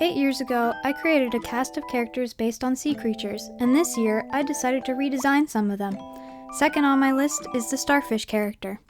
8 years ago, I created a cast of characters based on sea creatures, and this year, I decided to redesign some of them. Second on my list is the Starfish character.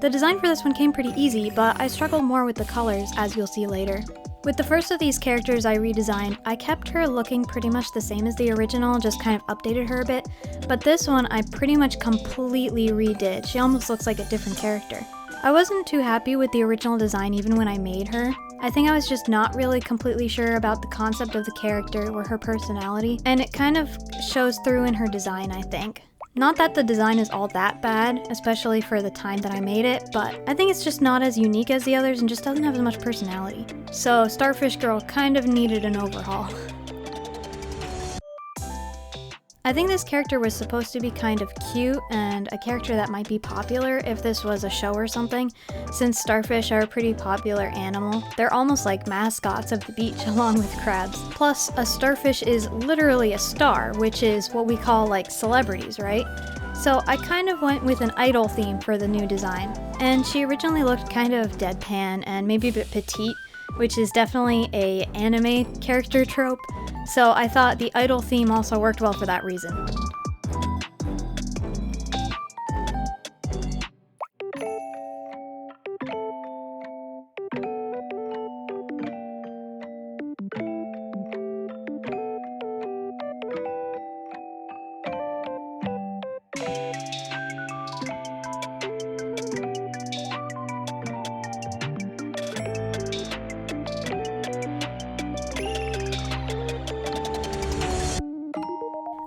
The design for this one came pretty easy, but I struggled more with the colors, as you'll see later. With the first of these characters I redesigned, I kept her looking pretty much the same as the original, just kind of updated her a bit, but this one I pretty much completely redid. She almost looks like a different character. I wasn't too happy with the original design even when I made her. I think I was just not really completely sure about the concept of the character or her personality, and it kind of shows through in her design, I think. Not that the design is all that bad, especially for the time that I made it, but I think it's just not as unique as the others and just doesn't have as much personality. So Starfish Girl kind of needed an overhaul. I think this character was supposed to be kind of cute and a character that might be popular if this was a show or something, since starfish are a pretty popular animal. They're almost like mascots of the beach along with crabs. Plus, a starfish is literally a star, which is what we call like celebrities, right? So I kind of went with an idol theme for the new design. And she originally looked kind of deadpan and maybe a bit petite, which is definitely a anime character trope. So I thought the idol theme also worked well for that reason.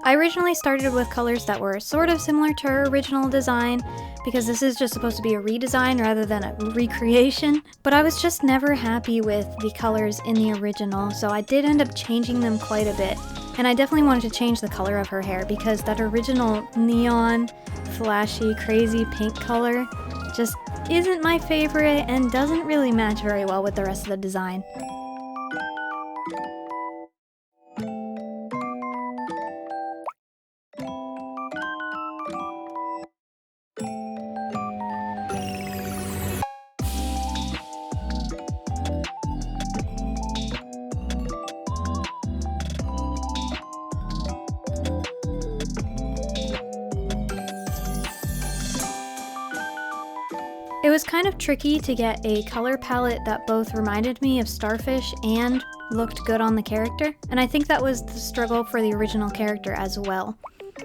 I originally started with colors that were sort of similar to her original design, because this is just supposed to be a redesign rather than a recreation, but I was just never happy with the colors in the original, so I did end up changing them quite a bit. And I definitely wanted to change the color of her hair because that original neon, flashy, crazy pink color just isn't my favorite and doesn't really match very well with the rest of the design. It was kind of tricky to get a color palette that both reminded me of Starfish and looked good on the character, and I think that was the struggle for the original character as well.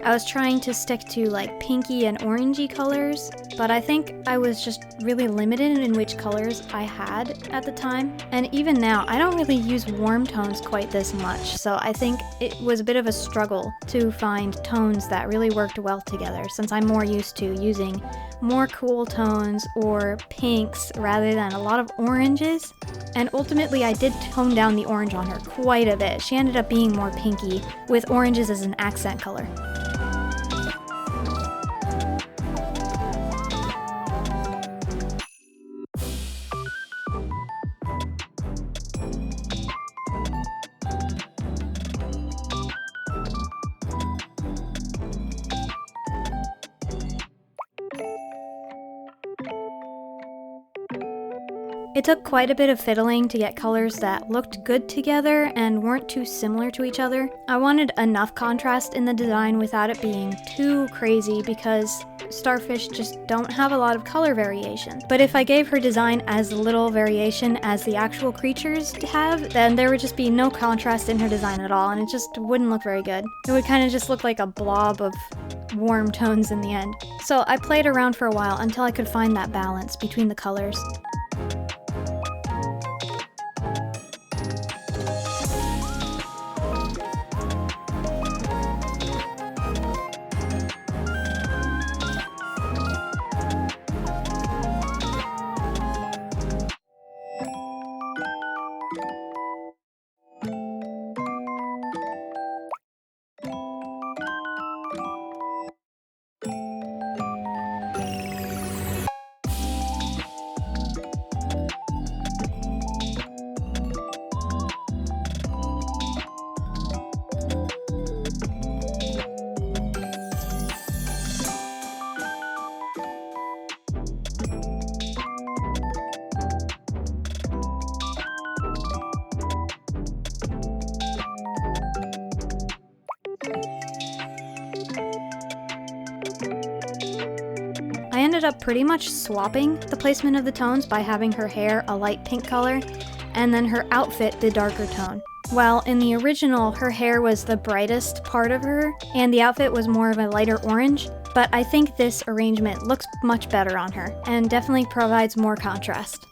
I was trying to stick to like pinky and orangey colors, but I think I was just really limited in which colors I had at the time. And even now, I don't really use warm tones quite this much, so I think it was a bit of a struggle to find tones that really worked well together, since I'm more used to using more cool tones or pinks rather than a lot of oranges. And ultimately I did tone down the orange on her quite a bit. She ended up being more pinky with oranges as an accent color. It took quite a bit of fiddling to get colors that looked good together and weren't too similar to each other. I wanted enough contrast in the design without it being too crazy because starfish just don't have a lot of color variation. But if I gave her design as little variation as the actual creatures have, then there would just be no contrast in her design at all, and it just wouldn't look very good. It would kind of just look like a blob of warm tones in the end. So I played around for a while until I could find that balance between the colors. ended up pretty much swapping the placement of the tones by having her hair a light pink color, and then her outfit the darker tone. While in the original, her hair was the brightest part of her, and the outfit was more of a lighter orange, but I think this arrangement looks much better on her, and definitely provides more contrast.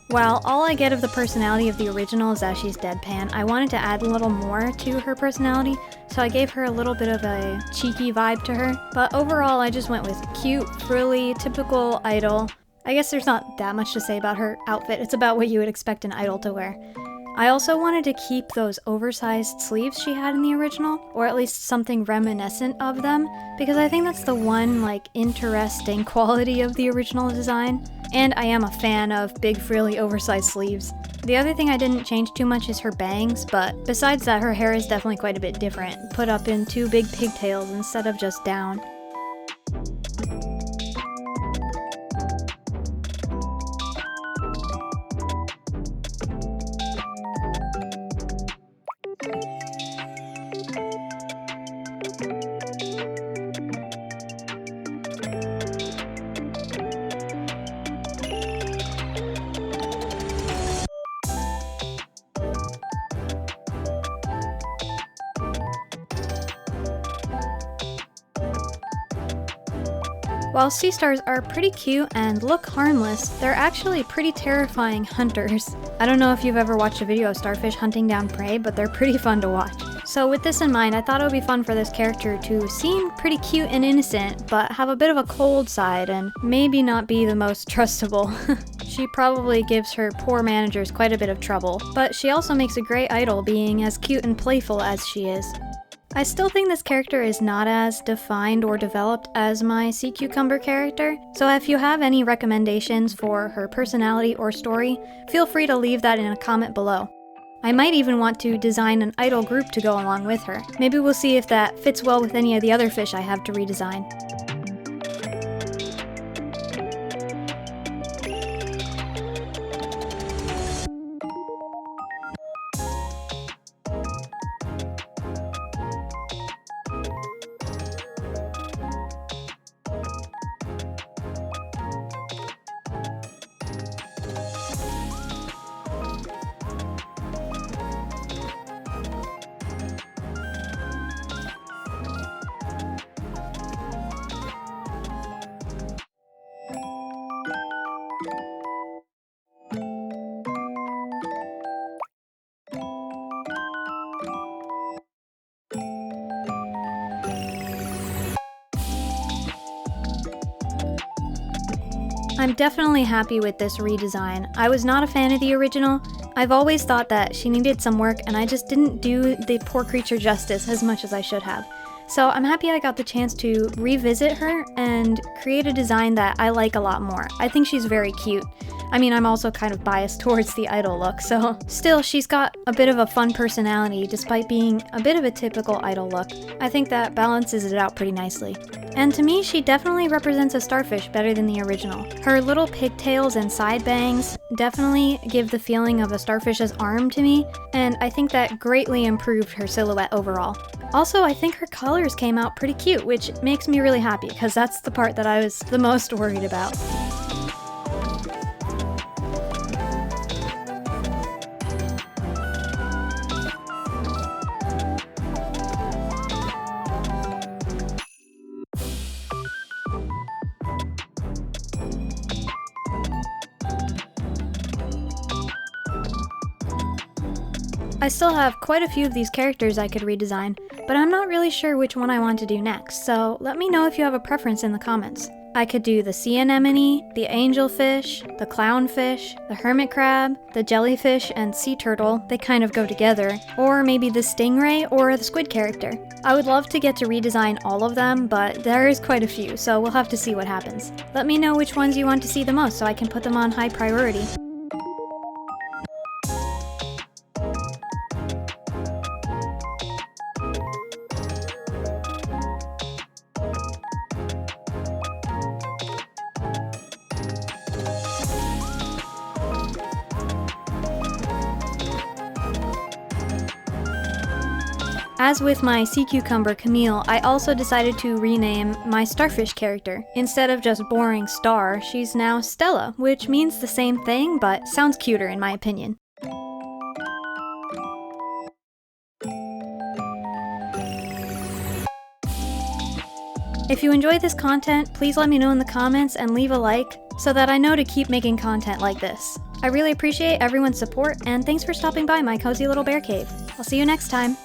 While all I get of the personality of the original is that she's deadpan, I wanted to add a little more to her personality, so I gave her a little bit of a cheeky vibe to her. But overall, I just went with cute, frilly, typical idol. I guess there's not that much to say about her outfit, it's about what you would expect an idol to wear. I also wanted to keep those oversized sleeves she had in the original, or at least something reminiscent of them, because I think that's the one, interesting quality of the original design. And I am a fan of big, frilly, oversized sleeves. The other thing I didn't change too much is her bangs, but besides that, her hair is definitely quite a bit different, put up in 2 big pigtails instead of just down. While sea stars are pretty cute and look harmless, they're actually pretty terrifying hunters. I don't know if you've ever watched a video of starfish hunting down prey, but they're pretty fun to watch. So with this in mind, I thought it would be fun for this character to seem pretty cute and innocent, but have a bit of a cold side and maybe not be the most trustable. She probably gives her poor managers quite a bit of trouble, but she also makes a great idol being as cute and playful as she is. I still think this character is not as defined or developed as my sea cucumber character, so if you have any recommendations for her personality or story, feel free to leave that in a comment below. I might even want to design an idol group to go along with her. Maybe we'll see if that fits well with any of the other fish I have to redesign. I'm definitely happy with this redesign. I was not a fan of the original. I've always thought that she needed some work and I just didn't do the poor creature justice as much as I should have. So I'm happy I got the chance to revisit her and create a design that I like a lot more. I think she's very cute. I mean, I'm also kind of biased towards the idol look, so still, she's got a bit of a fun personality despite being a bit of a typical idol look. I think that balances it out pretty nicely. And to me, she definitely represents a starfish better than the original. Her little pigtails and side bangs definitely give the feeling of a starfish's arm to me, and I think that greatly improved her silhouette overall. Also, I think her colors came out pretty cute, which makes me really happy, because that's the part that I was the most worried about. I still have quite a few of these characters I could redesign, but I'm not really sure which one I want to do next, so let me know if you have a preference in the comments. I could do the sea anemone, the angelfish, the clownfish, the hermit crab, the jellyfish and sea turtle, they kind of go together, or maybe the stingray or the squid character. I would love to get to redesign all of them, but there is quite a few, so we'll have to see what happens. Let me know which ones you want to see the most so I can put them on high priority. As with my sea cucumber Camille, I also decided to rename my Starfish character. Instead of just boring Star, she's now Stella, which means the same thing, but sounds cuter in my opinion. If you enjoy this content, please let me know in the comments and leave a like, so that I know to keep making content like this. I really appreciate everyone's support, and thanks for stopping by my cozy little bear cave. I'll see you next time.